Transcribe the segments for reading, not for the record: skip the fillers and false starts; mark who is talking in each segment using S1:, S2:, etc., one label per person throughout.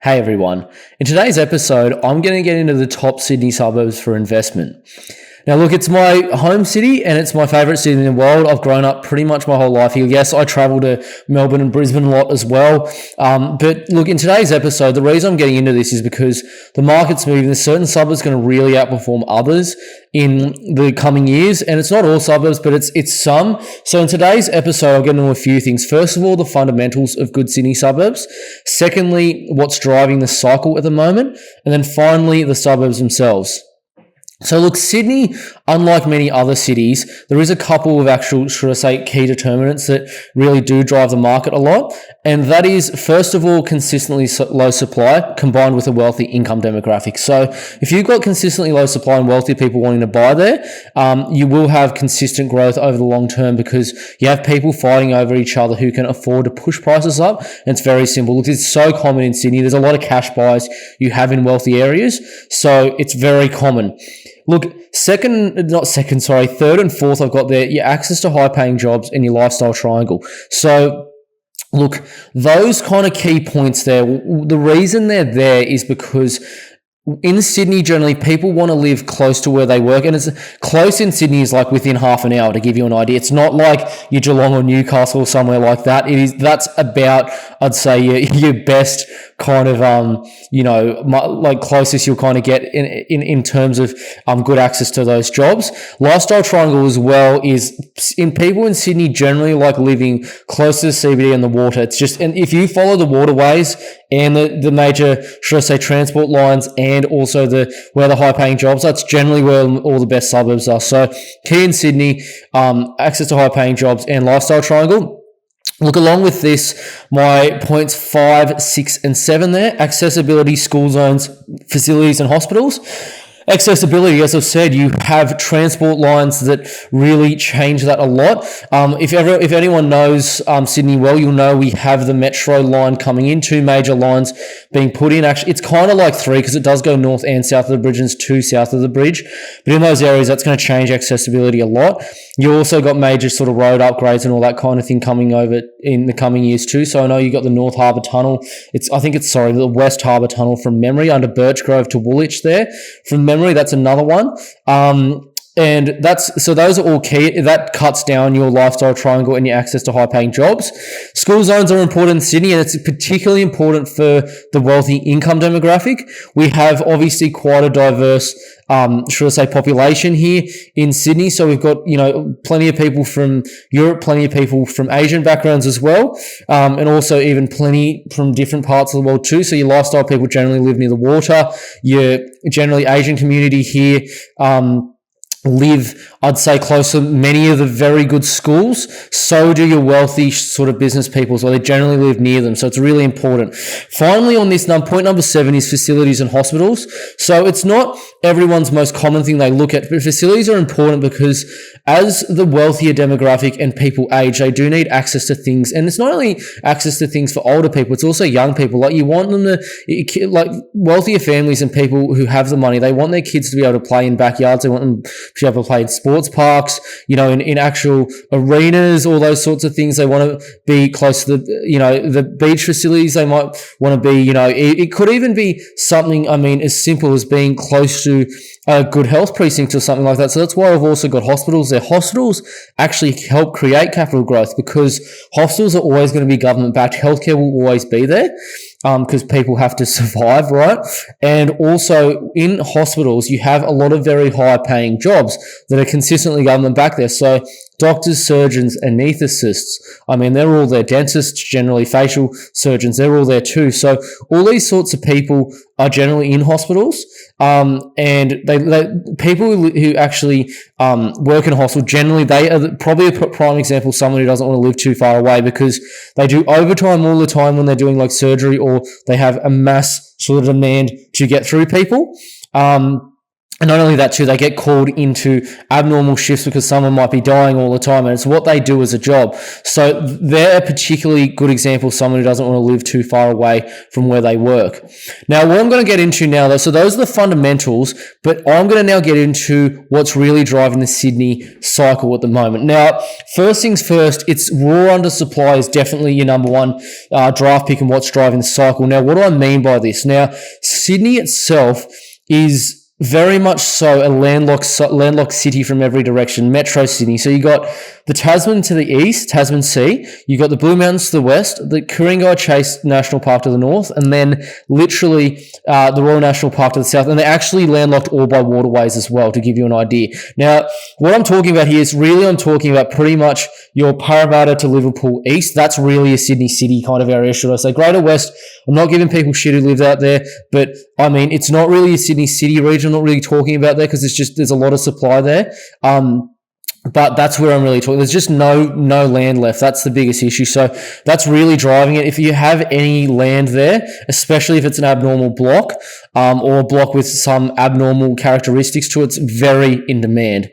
S1: Hey everyone. In today's episode, I'm going to get into the top Sydney suburbs for investment. Now look, it's my home city and it's my favourite city in the world. I've grown up pretty much my whole life here. Yes, I travel to Melbourne and Brisbane a lot as well. But look, in today's episode, the reason I'm getting into this is because the market's moving. There's certain suburbs going to really outperform others in the coming years. And it's not all suburbs, but it's some. So in today's episode, I'll get into a few things. First of all, the fundamentals of good Sydney suburbs. Secondly, what's driving the cycle at the moment. And then finally, the suburbs themselves. So look, Sydney, unlike many other cities, there is a couple of actual, should I say, key determinants that really do drive the market a lot. And that is, first of all, consistently low supply combined with a wealthy income demographic. So if you've got consistently low supply and wealthy people wanting to buy there, you will have consistent growth over the long term because you have people fighting over each other who can afford to push prices up. And it's very simple. Look, it's so common in Sydney. There's a lot of cash buys you have in wealthy areas. So it's very common. Look, third and fourth I've got there, your access to high-paying jobs and your lifestyle triangle. So, look, those kind of key points there, the reason they're there is because in Sydney, generally, people want to live close to where they work. And it's close in Sydney is like within half an hour, to give you an idea. It's not like your Geelong or Newcastle or somewhere like that. That's about, I'd say, your best kind of, like closest you'll kind of get in terms of good access to those jobs. Lifestyle triangle as well is in people in Sydney generally like living close to the CBD and the water. It's just, and if you follow the waterways and the major, should I say, transport lines and also where the high paying jobs, that's generally where all the best suburbs are. So key in Sydney, access to high paying jobs and lifestyle triangle. Look, along with this, my points 5, 6, and 7 there, accessibility, school zones, facilities, and hospitals. Accessibility, as I've said, you have transport lines that really change that a lot. If anyone knows Sydney well, you'll know we have the metro line coming in, 2 major lines being put in. Actually, it's kind of like 3 because it does go north and south of the bridge and it's 2 south of the bridge. But in those areas, that's going to change accessibility a lot. You also got major sort of road upgrades and all that kind of thing coming over in the coming years too. So I know you got the North Harbour Tunnel. The West Harbour Tunnel from memory under Birchgrove to Woolwich there. From memory, that's another one. And those are all key. That cuts down your lifestyle triangle and your access to high-paying jobs. School zones are important in Sydney, and it's particularly important for the wealthy income demographic. We have obviously quite a diverse, population here in Sydney. So we've got, plenty of people from Europe, plenty of people from Asian backgrounds as well, and also even plenty from different parts of the world too. So your lifestyle people generally live near the water. Your generally Asian community here, live, I'd say, close to many of the very good schools. So do your wealthy sort of business people, so they generally live near them. So it's really important. Finally, on this point number 7 is facilities and hospitals. So it's not everyone's most common thing they look at, but facilities are important because as the wealthier demographic and people age, they do need access to things. And it's not only access to things for older people, it's also young people. Like you want them to, like wealthier families and people who have the money, they want their kids to be able to play in backyards. They want them to be able to play in sports parks, in actual arenas, all those sorts of things. They want to be close to the beach facilities. They might want to be, it could even be something, as simple as being close to a good health precinct or something like that. So that's why I've also got hospitals there. Hospitals actually help create capital growth because hospitals are always going to be government backed. Healthcare will always be there. Because people have to survive, right? And also in hospitals, you have a lot of very high paying jobs that are consistently government back there. So doctors, surgeons, anesthetists, they're all there. Dentists, generally facial surgeons, they're all there too. So all these sorts of people are generally in hospitals. And people who actually work in a hospital, generally they are probably a prime example of someone who doesn't want to live too far away because they do overtime all the time when they're doing like surgery or they have a mass sort of demand to get through people. And not only that too, they get called into abnormal shifts because someone might be dying all the time, and it's what they do as a job. So they're a particularly good example of someone who doesn't want to live too far away from where they work. Now, what I'm going to get into now, though, so those are the fundamentals, but I'm going to now get into what's really driving the Sydney cycle at the moment. Now, first things first, it's raw undersupply is definitely your number one draft pick and what's driving the cycle. Now, what do I mean by this? Now, Sydney itself is very much so a landlocked city from every direction, Metro Sydney. So you got the Tasman to the east, Tasman Sea. You got the Blue Mountains to the west, the Ku-ring-gai Chase National Park to the north, and then literally the Royal National Park to the south. And they're actually landlocked all by waterways as well, to give you an idea. Now, what I'm talking about here is really I'm talking about pretty much your Parramatta to Liverpool east. That's really a Sydney City kind of area, should I say. Greater West, I'm not giving people shit who live out there, but I mean, it's not really a Sydney City region. I'm not really talking about there because there's a lot of supply there. But that's where I'm really talking. There's just no land left. That's the biggest issue. So that's really driving it. If you have any land there, especially if it's an abnormal block, or a block with some abnormal characteristics to it, it's very in demand.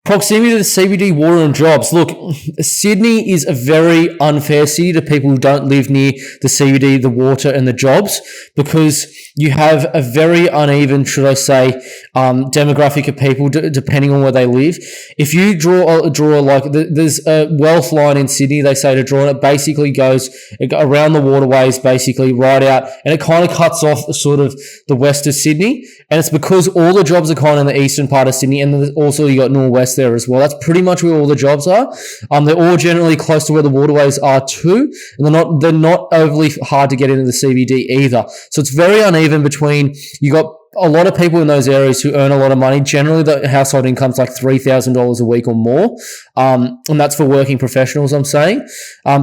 S1: Proximity to the CBD, water and jobs. Look, Sydney is a very unfair city to people who don't live near the CBD, the water and the jobs, because you have a very uneven, should I say, demographic of people depending on where they live. If you draw like there's a wealth line in Sydney, they say to draw, and it basically goes around the waterways, basically right out, and it kind of cuts off sort of the west of Sydney, and it's because all the jobs are kind of in the eastern part of Sydney, and then also you got northwest there as well. That's pretty much where all the jobs are. They're all generally close to where the waterways are too, and they're not overly hard to get into the CBD either. So it's very uneven between, you got a lot of people in those areas who earn a lot of money. Generally, the household income's like $3,000 a week or more. And that's for working professionals, I'm saying.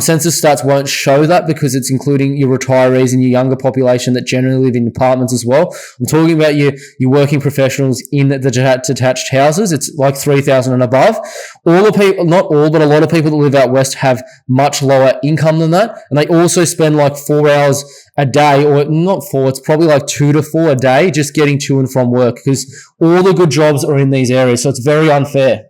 S1: Census stats won't show that because it's including your retirees and your younger population that generally live in apartments as well. I'm talking about your working professionals in the detached houses. It's like 3,000 and above. All the people, not all, but a lot of people that live out west have much lower income than that. And they also spend like 4 hours a day, or not 4, it's probably like 2 to 4 a day just getting to and from work, because all the good jobs are in these areas. So it's very unfair.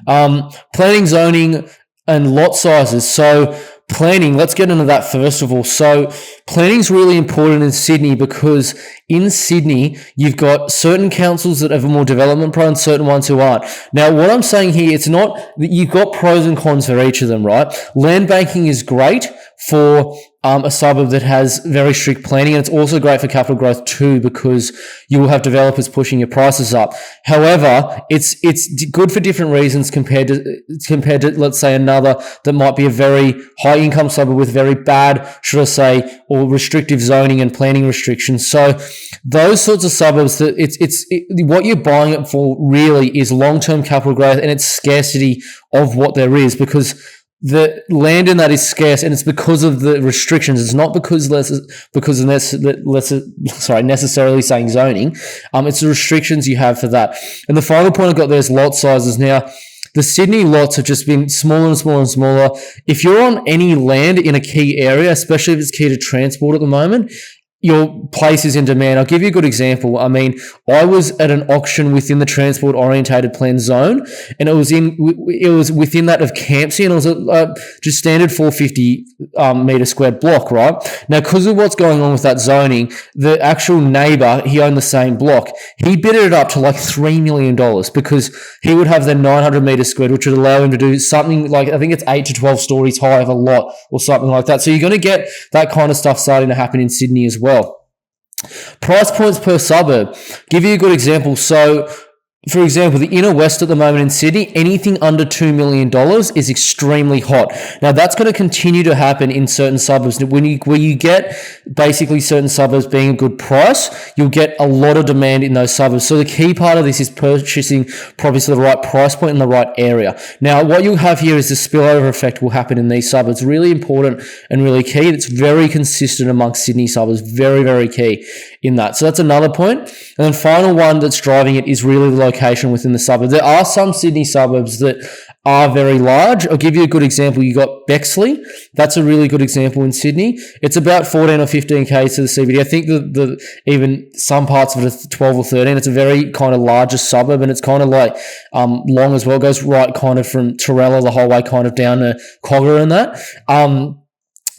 S1: Planning, zoning, and lot sizes. So planning, let's get into that first of all. So planning is really important in Sydney because in Sydney, you've got certain councils that have a more development pro and certain ones who aren't. Now, what I'm saying here, it's not that you've got pros and cons for each of them, right? Land banking is great for a suburb that has very strict planning, and it's also great for capital growth too because you will have developers pushing your prices up. However, it's good for different reasons compared to let's say another that might be a very high income suburb with very bad, should I say, or restrictive zoning and planning restrictions. So those sorts of suburbs, that what you're buying it for really is long-term capital growth, and it's scarcity of what there is, because the land in that is scarce, and it's because of the restrictions. It's not necessarily saying zoning. It's the restrictions you have for that. And the final point I've got there is lot sizes. Now, the Sydney lots have just been smaller and smaller and smaller. If you're on any land in a key area, especially if it's key to transport at the moment, your place is in demand. I'll give you a good example. I mean, I was at an auction within the transport orientated plan zone, and it was within that of Campsie, and it was a just standard 450 meter squared block, right? Now, because of what's going on with that zoning, the actual neighbor, he owned the same block. He bid it up to like $3 million because he would have the 900 meter squared, which would allow him to do something like, I think it's 8 to 12 stories high of a lot or something like that. So you're going to get that kind of stuff starting to happen in Sydney as well. Price points per suburb. Give you a good example. So, for example, the inner west at the moment in Sydney, anything under $2 million is extremely hot. Now, that's going to continue to happen in certain suburbs. Where you get basically certain suburbs being a good price, you'll get a lot of demand in those suburbs. So the key part of this is purchasing properties to the right price point in the right area. Now, what you'll have here is the spillover effect will happen in these suburbs. Really important and really key. It's very consistent amongst Sydney suburbs. Very, very key in that. So that's another point. And then final one that's driving it is really the location within the suburb. There are some Sydney suburbs that are very large. I'll give you a good example. You got Bexley. That's a really good example in Sydney. It's about 14 or 15 k's to the CBD. I think the even some parts of it are 12 or 13. It's a very kind of larger suburb, and it's kind of like long as well. It goes right kind of from Torella the whole way kind of down to Cogger and that.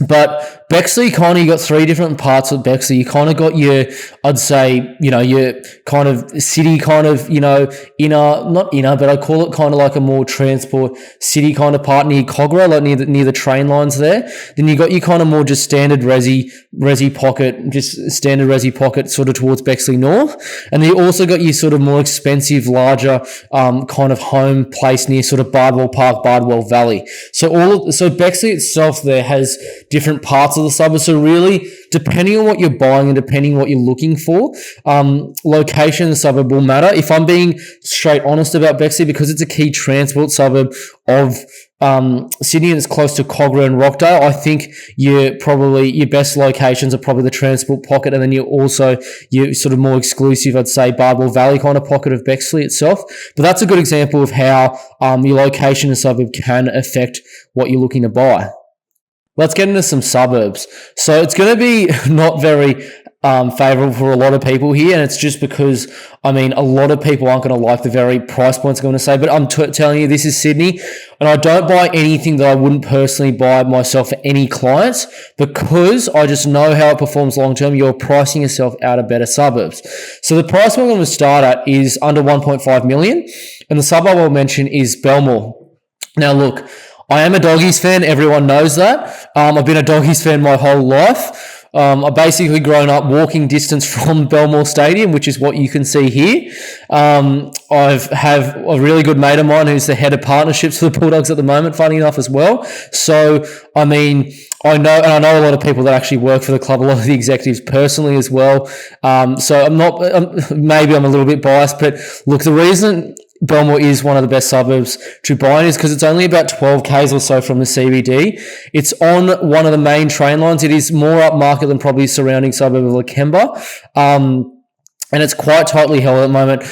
S1: But Bexley, kind of, you got three different parts of Bexley. You kind of got your, I'd say, your kind of city kind of, not inner, but I call it kind of like a more transport city kind of part near Cogra, like near the train lines there. Then you got your kind of more just standard resi pocket sort of towards Bexley North. And then you also got your sort of more expensive, larger kind of home place near sort of Bardwell Park, Bardwell Valley. So Bexley itself there has different parts of the suburb. So really, depending on what you're buying and depending on what you're looking for, location in the suburb will matter. If I'm being straight honest about Bexley, because it's a key transport suburb of Sydney and it's close to Cogra and Rockdale, I think your best locations are probably the transport pocket, and then you're also your sort of more exclusive, I'd say, Bardwell Valley kind of pocket of Bexley itself. But that's a good example of how your location in the suburb can affect what you're looking to buy. Let's get into some suburbs. So it's going to be not very favourable for a lot of people here, and it's just because, a lot of people aren't going to like the very price points I'm going to say, but I'm telling you, this is Sydney, and I don't buy anything that I wouldn't personally buy myself for any clients, because I just know how it performs long-term. You're pricing yourself out of better suburbs. So the price point I'm going to start at is under 1.5 million, and the suburb I'll mention is Belmore. Now look, I am a Doggies fan. Everyone knows that. I've been a Doggies fan my whole life. I've basically grown up walking distance from Belmore Stadium, which is what you can see here. I have a really good mate of mine who's the head of partnerships for the Bulldogs at the moment, funny enough as well. So, I know a lot of people that actually work for the club, a lot of the executives personally as well. So maybe I'm a little bit biased, but look, the reason Belmore is one of the best suburbs to buy in is because it's only about 12 k's or so from the CBD. It's on one of the main train lines. It is more upmarket than probably surrounding suburb of Lakemba. And it's quite tightly held at the moment.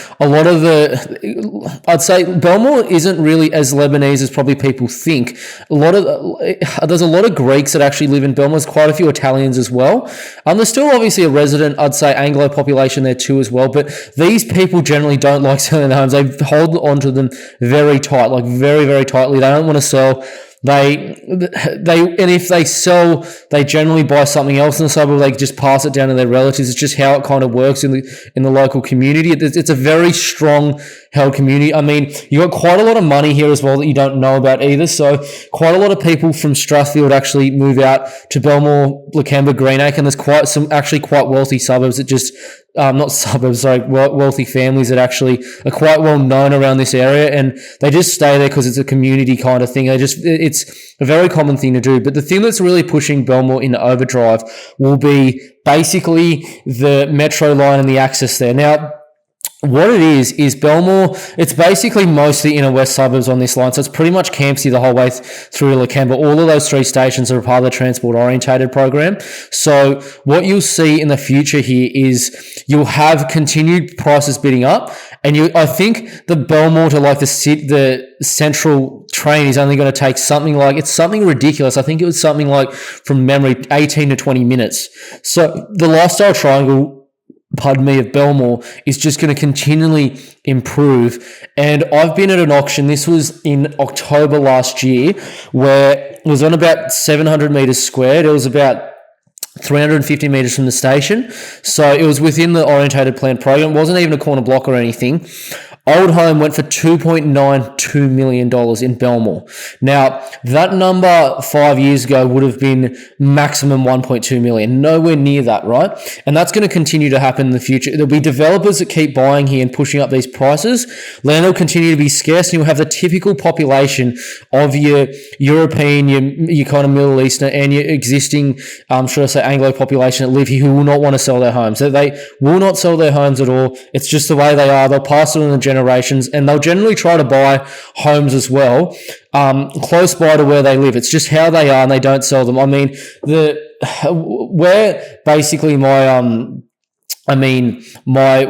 S1: I'd say Belmore isn't really as Lebanese as probably people think. There's a lot of Greeks that actually live in Belmore. There's quite a few Italians as well. There's still obviously a resident, I'd say, Anglo population there too as well. But these people generally don't like selling their homes. They hold onto them very tight, like very, very tightly. They don't want to sell. And if they sell, they generally buy something else in the suburb. They just pass it down to their relatives. It's just how it kind of works in the local community. It's a very strong held community. You got quite a lot of money here as well that you don't know about either. So quite a lot of people from Strathfield actually move out to Belmore, Lakemba, Greenacre, and there's quite wealthy suburbs that just wealthy families that actually are quite well known around this area, and they just stay there because it's a community kind of thing. It's a very common thing to do. But the thing that's really pushing Belmore into overdrive will be basically the metro line and the access there. Now, what it is Belmore, it's basically mostly inner west suburbs on this line. So it's pretty much Campsie the whole way through Lakemba. All of those three stations are part of the transport orientated program. So what you'll see in the future here is you'll have continued prices bidding up. And I think the Belmore to like the central train is only going to take something ridiculous. I think it was something like, from memory, 18 to 20 minutes. So the lifestyle triangle, of Belmore, is just going to continually improve. And I've been at an auction, this was in October last year, where it was on about 700 metres squared. It was about 350 metres from the station. So it was within the orientated plan program. It wasn't even a corner block or anything. Old Home went for $2.92 million in Belmore. Now, that number 5 years ago would have been maximum $1.2 million. Nowhere near that, right? And that's going to continue to happen in the future. There'll be developers that keep buying here and pushing up these prices. Land will continue to be scarce, and you'll have the typical population of your European, your kind of Middle Eastern, and your existing, Anglo population that live here who will not want to sell their homes. So they will not sell their homes at all. It's just the way they are. They'll pass it on the generations, and they'll generally try to buy homes as well close by to where they live. It's just how they are, and they don't sell them. Where basically my I mean, my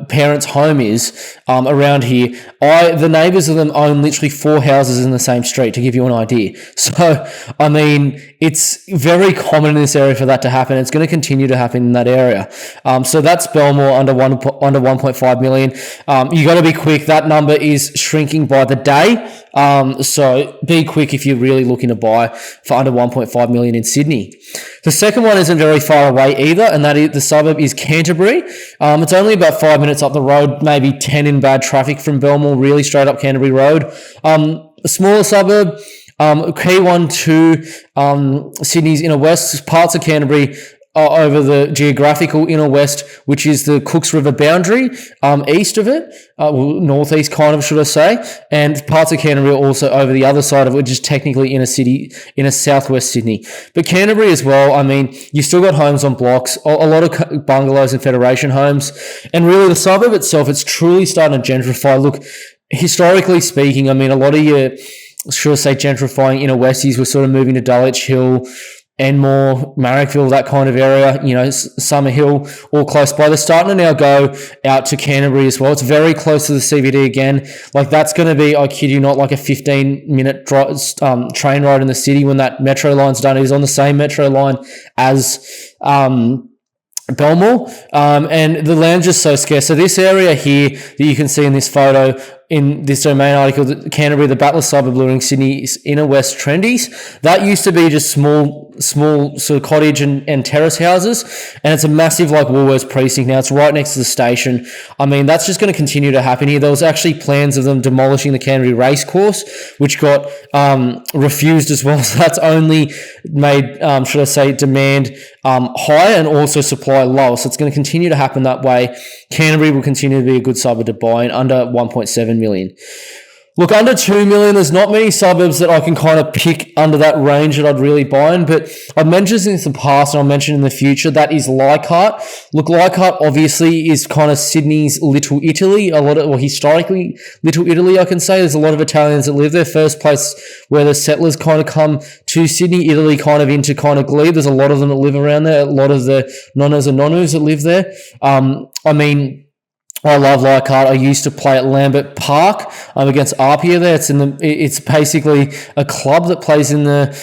S1: parents' home is around here. The neighbours of them own literally 4 houses in the same street, to give you an idea. So, I mean, it's very common in this area for that to happen. It's going to continue to happen in that area. So that's Belmore under 1.5 million. You got to be quick. That number is shrinking by the day. So be quick if you're really looking to buy for under 1.5 million in Sydney. The second one isn't very far away either, and that is the suburb is Canterbury. It's only about 5 minutes up the road, maybe 10 in bad traffic from Belmore, really straight up Canterbury Road. A smaller suburb. Key one to Sydney's inner west, parts of Canterbury over the geographical inner west, which is the Cooks River boundary, east of it, northeast kind of, should I say, and parts of Canterbury are also over the other side of it, which is technically inner southwest Sydney. But Canterbury as well, I mean, you still got homes on blocks, a lot of bungalows and Federation homes, and really the suburb itself, it's truly starting to gentrify. Look, historically speaking, I mean, a lot of your, should I say, gentrifying inner westies were sort of moving to Dulwich Hill, Enmore, Marrickville, that kind of area, you know, Summer Hill, all close by. They're starting to now go out to Canterbury as well. It's very close to the CBD again. Like, that's going to be, I kid you not, like a 15-minute train ride in the city when that metro line's done. It is on the same metro line as Belmore, and the land's just so scarce. So this area here that you can see in this photo, in this Domain article, Canterbury, the Battler suburb bordering Sydney's inner west trendies, that used to be just small sort of cottage and terrace houses, and it's a massive like Woolworths precinct now. It's right next to the station. I mean, that's just going to continue to happen here. There was actually plans of them demolishing the Canterbury racecourse, which got refused as well. So that's only made, should I say, demand higher and also supply lower. So it's going to continue to happen that way. Canterbury will continue to be a good suburb to buy in under 1.7 million. Look, under 2 million, there's not many suburbs that I can kind of pick under that range that I'd really buy in, but I've mentioned this in the past and I'll mention in the future, that is Leichhardt. Look, Leichhardt obviously is kind of Sydney's Little Italy, historically Little Italy, I can say. There's a lot of Italians that live there. First place where the settlers kind of come to Sydney, Italy kind of into kind of glebe. There's a lot of them that live around there, a lot of the nonnas and nonnus that live there. I mean, I love Leichhardt. I used to play at Lambert Park against Apia there. It's basically a club that plays in the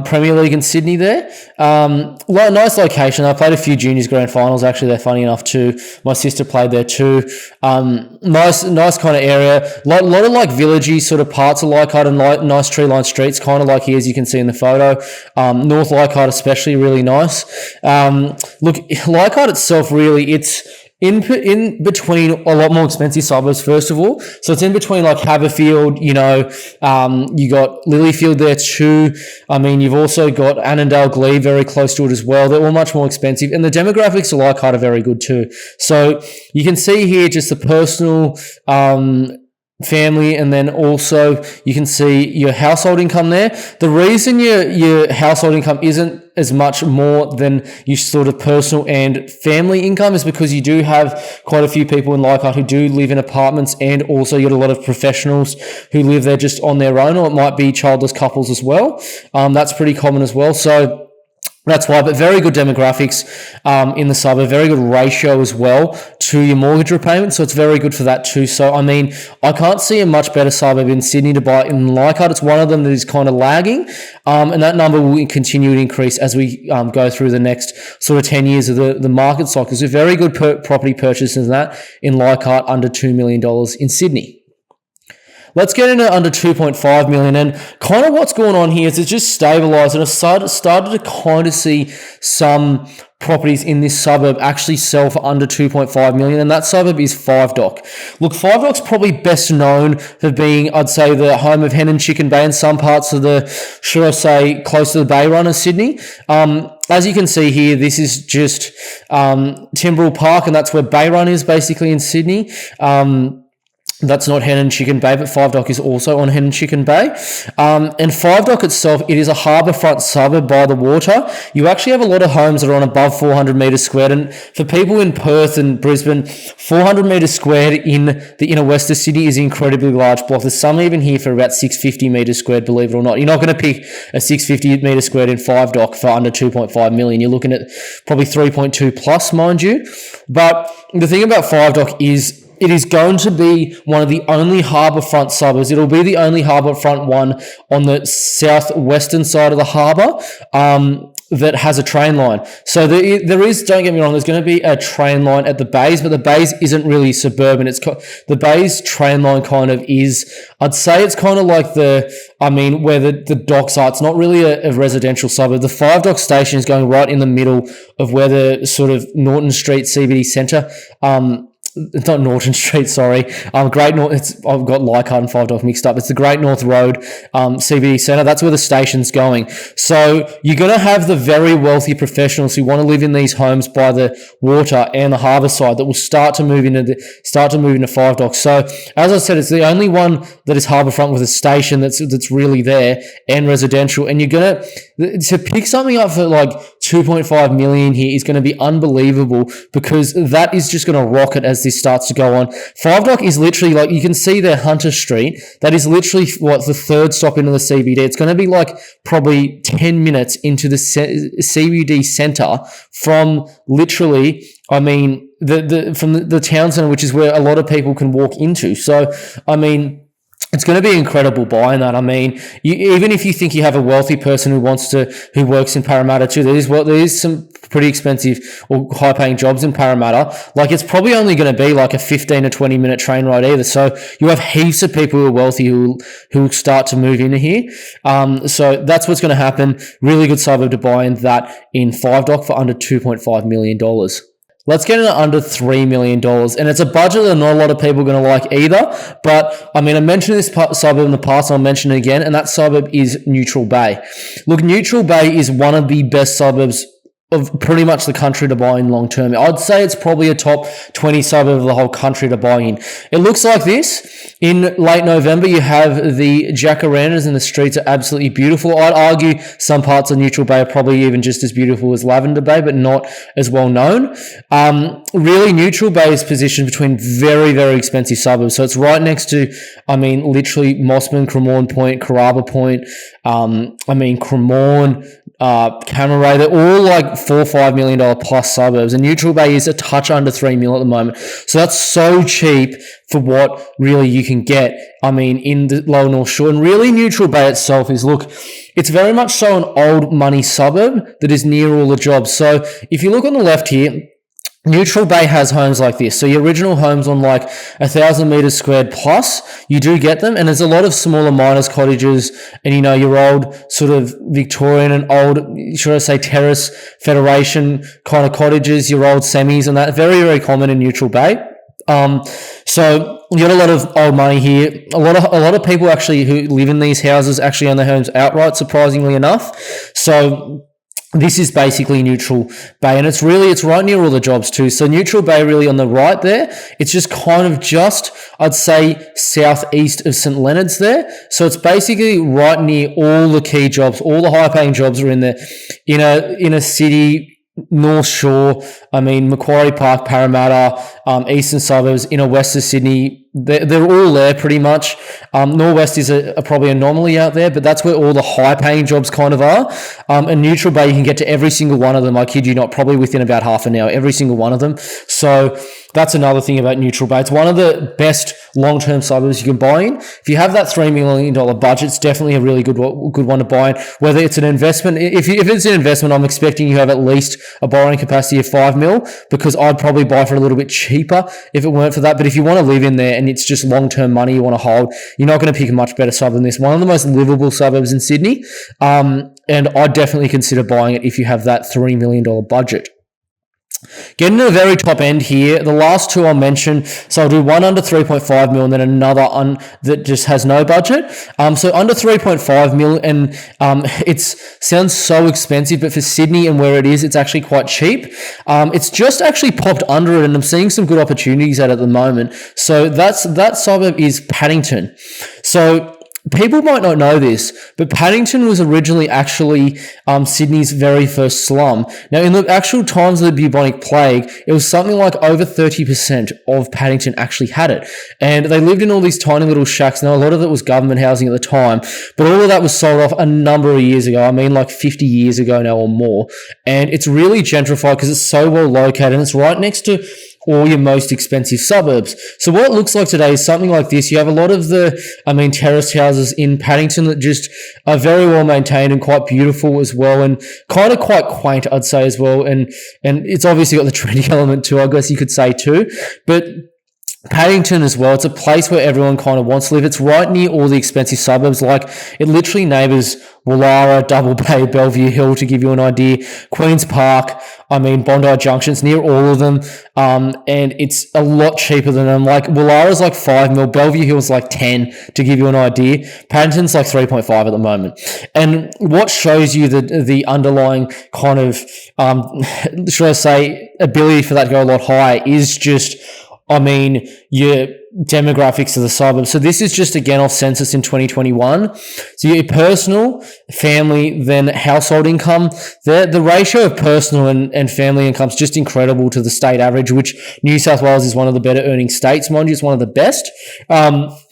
S1: Premier League in Sydney there. Nice location. I played a few juniors grand finals. Actually, they're funny enough too. My sister played there too. Nice kind of area. A lot of like villagey sort of parts of Leichhardt and nice tree-lined streets, kind of like here as you can see in the photo. North Leichhardt especially really nice. Look, Leichhardt itself really, it's in between a lot more expensive suburbs, first of all. So it's in between like Haberfield, you got Lilyfield there too. I mean, you've also got Annandale, Glebe very close to it as well. They're all much more expensive. And the demographics of Leichhardt are very good too. So you can see here just the personal family, and then also you can see your household income there. The reason your household income isn't as much more than your sort of personal and family income is because you do have quite a few people in Leichhardt who do live in apartments, and also you got a lot of professionals who live there just on their own, or it might be childless couples as well. That's pretty common as well. So that's why, but very good demographics in the suburb, very good ratio as well to your mortgage repayment. So it's very good for that too. So, I mean, I can't see a much better suburb in Sydney to buy in Leichhardt. It's one of them that is kind of lagging, and that number will continue to increase as we go through the next sort of 10 years of the market cycle. So very good property purchases in that in Leichhardt under $2 million in Sydney. Let's get into under 2.5 million, and kind of what's going on here is it's just stabilised, and I've started to kind of see some properties in this suburb actually sell for under 2.5 million, and that suburb is Five Dock. Look, Five Dock's probably best known for being, I'd say, the home of Hen and Chicken Bay and some parts of the, should I say, close to the Bay Run of Sydney. As you can see here, this is just Timbrell Park, and that's where Bay Run is basically in Sydney. That's not Hen and Chicken Bay, but Five Dock is also on Hen and Chicken Bay. And Five Dock itself, it is a harbourfront suburb by the water. You actually have a lot of homes that are on above 400 metres squared. And for people in Perth and Brisbane, 400 metres squared in the inner west of Sydney is an incredibly large block. There's some even here for about 650 metres squared, believe it or not. You're not going to pick a 650 metres squared in Five Dock for under 2.5 million. You're looking at probably 3.2 plus, mind you. But the thing about Five Dock is it is going to be one of the only harbourfront suburbs. It'll be the only harbourfront one on the southwestern side of the harbour that has a train line. So there is, don't get me wrong, there's going to be a train line at the Bays, but the Bays isn't really suburban. The Bays train line kind of is, I'd say it's kind of like where the docks are. It's not really a residential suburb. The Five Dock station is going right in the middle of where the sort of Norton Street CBD centre, it's not Norton Street, sorry. Great North. I've got Leichhardt and Five Dock mixed up. It's the Great North Road CBD Centre. That's where the station's going. So you're going to have the very wealthy professionals who want to live in these homes by the water and the harbour side that will start to move into Five Dock. So as I said, it's the only one that is harbourfront with a station that's really there and residential. And you're going to pick something up for like 2.5 million here is going to be unbelievable, because that is just going to rocket as this starts to go on. Five Dock is literally, like, you can see there Hunter Street. That is literally the third stop into the CBD. It's going to be like probably 10 minutes into the CBD centre from literally, from the town centre, which is where a lot of people can walk into. So, it's going to be incredible buying that. Even if you think you have a wealthy person who works in Parramatta too, there is some pretty expensive or high-paying jobs in Parramatta. Like, it's probably only going to be like a 15 or 20-minute train ride either. So you have heaps of people who are wealthy who will start to move into here. So that's what's going to happen. Really good suburb to buy in that in Five Dock for under $2.5 million. Let's get into under $3 million. And it's a budget that not a lot of people are going to like either. But, I mentioned this suburb in the past, and I'll mention it again, and that suburb is Neutral Bay. Look, Neutral Bay is one of the best suburbs of pretty much the country to buy in long term. I'd say it's probably a top 20 suburb of the whole country to buy in. It looks like this. In late November, you have the jacarandas, and the streets are absolutely beautiful. I'd argue some parts of Neutral Bay are probably even just as beautiful as Lavender Bay, but not as well known. Really, Neutral Bay is positioned between very, very expensive suburbs. So it's right next to, literally Mossman, Cremorne Point, Carrabba Point, Cremorne, Camaray. They're all like $4 or $5 million plus suburbs, and Neutral Bay is a touch under $3 million at the moment. So that's so cheap for what really you can get, in the Lower North Shore. And really, Neutral Bay itself is, it's very much so an old money suburb that is near all the jobs. So if you look on the left here, Neutral Bay has homes like this. So your original homes on like 1,000 metres squared plus, you do get them. And there's a lot of smaller miners' cottages and, your old sort of Victorian and old, should I say, terrace federation kind of cottages, your old semis and that. Very, very common in Neutral Bay. So you got a lot of old money here. A lot of people actually who live in these houses actually own their homes outright, surprisingly enough. So this is basically Neutral Bay, and it's right near all the jobs too. So Neutral Bay really on the right there, it's just kind of I'd say, southeast of St. Leonard's there. So it's basically right near all the key jobs. All the high-paying jobs are in there. In a city, North Shore, Macquarie Park, Parramatta, eastern suburbs, inner west of Sydney, they're all there pretty much. Northwest is probably anomaly out there, but that's where all the high-paying jobs kind of are. And Neutral Bay, you can get to every single one of them, I kid you not, probably within about half an hour, every single one of them. So that's another thing about Neutral Bay. It's one of the best long-term suburbs you can buy in. If you have that $3 million budget, it's definitely a really good one to buy in. Whether it's an investment, if it's an investment, I'm expecting you have at least a borrowing capacity of $5 million, because I'd probably buy for a little bit cheaper if it weren't for that. But if you want to live in there and it's just long-term money you want to hold, you're not going to pick a much better suburb than this. One of the most livable suburbs in Sydney. And I'd definitely consider buying it if you have that $3 million budget. Getting to the very top end here, the last two I'll mention. So I'll do one under 3.5 mil and then another that just has no budget. So under 3.5 mil, and it sounds so expensive, but for Sydney and where it is, it's actually quite cheap. It's just actually popped under it, and I'm seeing some good opportunities at the moment. So that suburb is Paddington. So people might not know this, but Paddington was originally actually Sydney's very first slum. Now, in the actual times of the bubonic plague, it was something like over 30% of Paddington actually had it. And they lived in all these tiny little shacks. Now, a lot of it was government housing at the time, but all of that was sold off a number of years ago. I mean, like 50 years ago now or more. And it's really gentrified because it's so well located, and it's right next to all your most expensive suburbs. So what it looks like today is something like this. You have a lot of terraced houses in Paddington that just are very well maintained and quite beautiful as well, and kind of quite quaint, I'd say, as well. And it's obviously got the trendy element too, I guess you could say too. But Paddington as well, it's a place where everyone kind of wants to live. It's right near all the expensive suburbs. Like, it literally neighbours Woollahra, Double Bay, Bellevue Hill, to give you an idea. Queen's Park, Bondi Junction, it's near all of them. And it's a lot cheaper than them. Like, Woollahra's like 5 mil, Bellevue Hill's like 10, to give you an idea. Paddington's like 3.5 at the moment. And what shows you the underlying kind of, should I say, ability for that to go a lot higher is just, your demographics of the suburbs. So this is just, again, off census in 2021. So your personal, family, then household income. The ratio of personal and family income is just incredible to the state average, which New South Wales is one of the better earning states. Mind you, it's one of the best.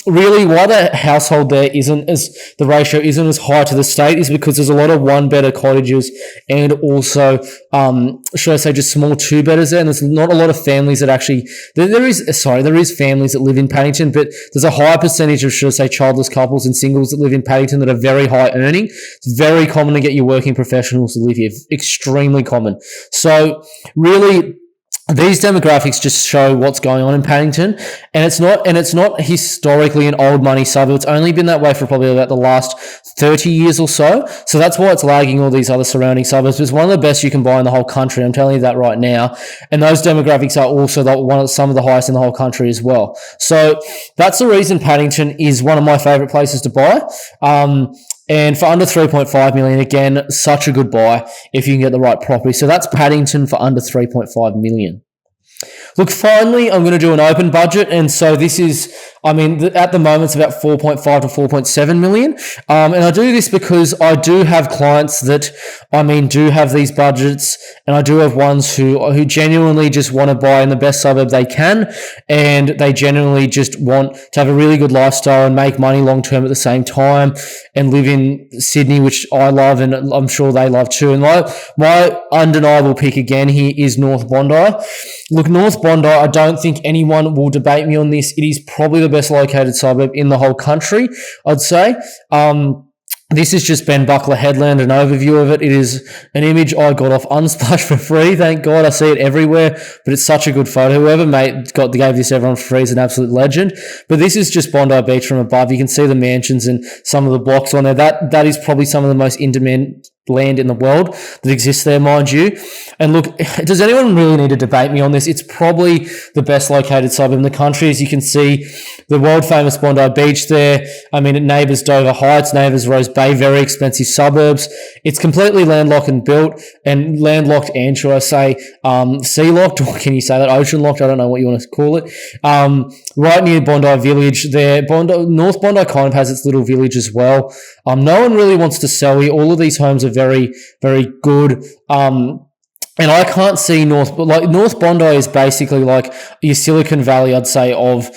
S1: Really, why the household there the ratio isn't as high to the state is because there's a lot of one-bedder cottages and also, should I say, just small two-bedders there. And there's not a lot of families that actually, there is families that live in Paddington, but there's a high percentage of, should I say, childless couples and singles that live in Paddington that are very high earning. It's very common to get your working professionals to live here. Extremely common. So really, these demographics just show what's going on in Paddington, and it's not historically an old money suburb. It's only been that way for probably about the last 30 years or so. So that's why it's lagging all these other surrounding suburbs. It's one of the best you can buy in the whole country. I'm telling you that right now. And those demographics are also some of the highest in the whole country as well. So that's the reason Paddington is one of my favorite places to buy. And for under 3.5 million, again, such a good buy if you can get the right property. So that's Paddington for under 3.5 million. Look, finally, I'm going to do an open budget. And so this is, at the moment, it's about 4.5 to 4.7 million. And I do this because I do have clients that, do have these budgets. And I do have ones who genuinely just want to buy in the best suburb they can. And they genuinely just want to have a really good lifestyle and make money long term at the same time and live in Sydney, which I love and I'm sure they love too. And my undeniable pick again here is North Bondi. Look, North Bondi, I don't think anyone will debate me on this. It is probably the best located suburb in the whole country, I'd say. This is just Ben Buckler Headland, an overview of it. It is an image I got off Unsplash for free. Thank God, I see it everywhere, but it's such a good photo. Whoever gave this everyone for free is an absolute legend. But this is just Bondi Beach from above. You can see the mansions and some of the blocks on there. That is probably some of the most in-demand land in the world that exists there, mind you. And look, does anyone really need to debate me on this? It's probably the best located suburb in the country. As you can see, the world famous Bondi Beach there. It neighbours Dover Heights, neighbours Rose Bay, very expensive suburbs. It's completely landlocked and built, and landlocked and, should I say, sea locked, or can you say that, ocean locked? I don't know what you want to call it. Right near Bondi Village there. North Bondi kind of has its little village as well. No one really wants to sell here. All of these homes are very, very good. And I can't see North Bondi is basically like your Silicon Valley, I'd say, of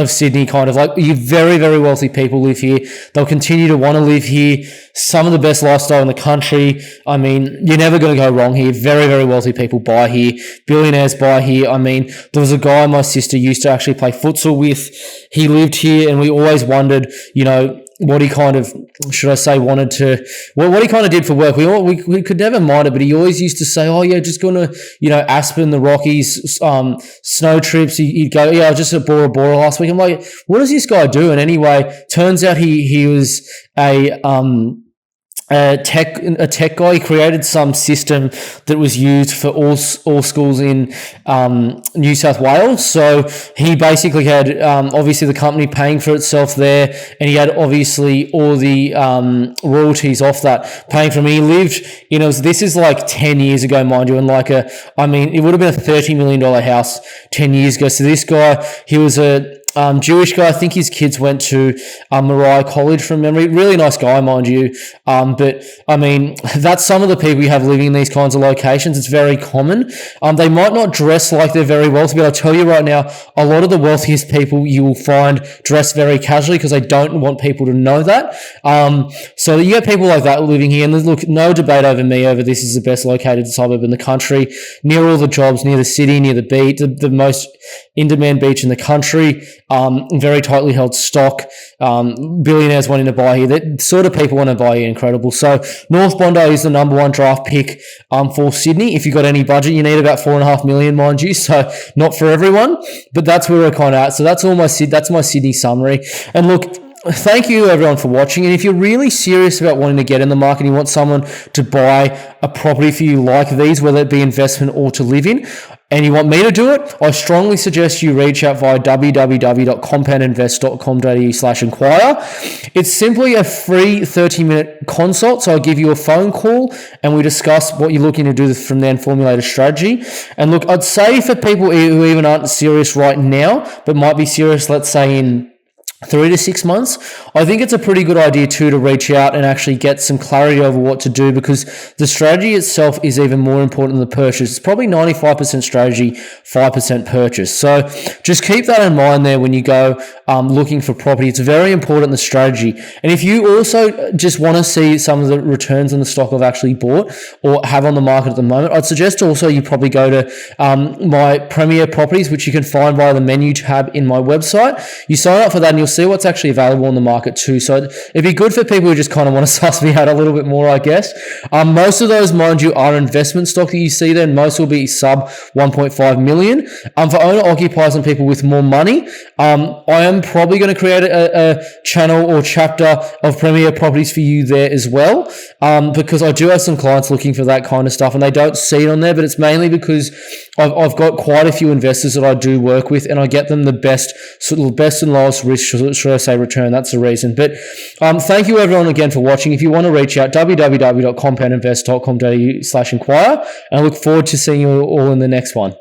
S1: Sydney, kind of like you very, very wealthy people live here. They'll continue to want to live here. Some of the best lifestyle in the country. You're never going to go wrong here. Very, very wealthy people buy here. Billionaires buy here. There was a guy my sister used to actually play futsal with. He lived here, and we always wondered, what he kind of, should I say, wanted to, what he kind of did for work. We could never mind it, but he always used to say, oh yeah, just going to, Aspen, the Rockies, snow trips. He'd go, yeah, I was just at Bora Bora last week. I'm like, what does this guy do? And anyway, turns out he was a tech guy. He created some system that was used for all schools in New South Wales. So he basically had obviously the company paying for itself there, and he had obviously all the royalties off that paying for him. He lived, this is like 10 years ago, mind you, and it would have been a $30 million house 10 years ago. So this guy, he was a Jewish guy. I think his kids went to Mariah College from memory. Really nice guy, mind you. But that's some of the people you have living in these kinds of locations. It's very common. They might not dress like they're very wealthy, but I'll tell you right now, a lot of the wealthiest people you will find dress very casually because they don't want people to know that. So you get people like that living here. And look, no debate over me over this is the best located suburb in the country, near all the jobs, near the city, near the beach, the most in-demand beach in the country. Very tightly held stock. Billionaires wanting to buy here. The sort of people want to buy here, incredible. So North Bondi is the number one draft pick for Sydney. If you've got any budget, you need about $4.5 million, mind you. So not for everyone, but that's where we're kind of at. So that's my Sydney summary. And look, thank you everyone for watching. And if you're really serious about wanting to get in the market and you want someone to buy a property for you like these, whether it be investment or to live in, and you want me to do it, I strongly suggest you reach out via www.compoundinvest.com.au/inquire. It's simply a free 30-minute consult. So I'll give you a phone call and we discuss what you're looking to do from there and formulate a strategy. And look, I'd say for people who even aren't serious right now, but might be serious, let's say in 3 to 6 months, I think it's a pretty good idea too to reach out and actually get some clarity over what to do, because the strategy itself is even more important than the purchase. It's probably 95% strategy, 5% purchase. So just keep that in mind there when you go looking for property. It's very important, the strategy. And if you also just want to see some of the returns on the stock I've actually bought or have on the market at the moment, I'd suggest also you probably go to my Premier Properties, which you can find via the menu tab in my website. You sign up for that and you'll see what's actually available on the market too. So it'd be good for people who just kind of want to suss me out a little bit more, I guess. Most of those, mind you, are investment stock that you see there, and most will be sub 1.5 million. For owner occupiers and people with more money, I am probably going to create a channel or chapter of Premier Properties for you there as well, because I do have some clients looking for that kind of stuff and they don't see it on there, but it's mainly because I've got quite a few investors that I do work with and I get them the best and lowest risk, should I say, return. That's the reason. But thank you everyone again for watching. If you want to reach out, www.compoundinvest.com.au/inquire, and I look forward to seeing you all in the next one.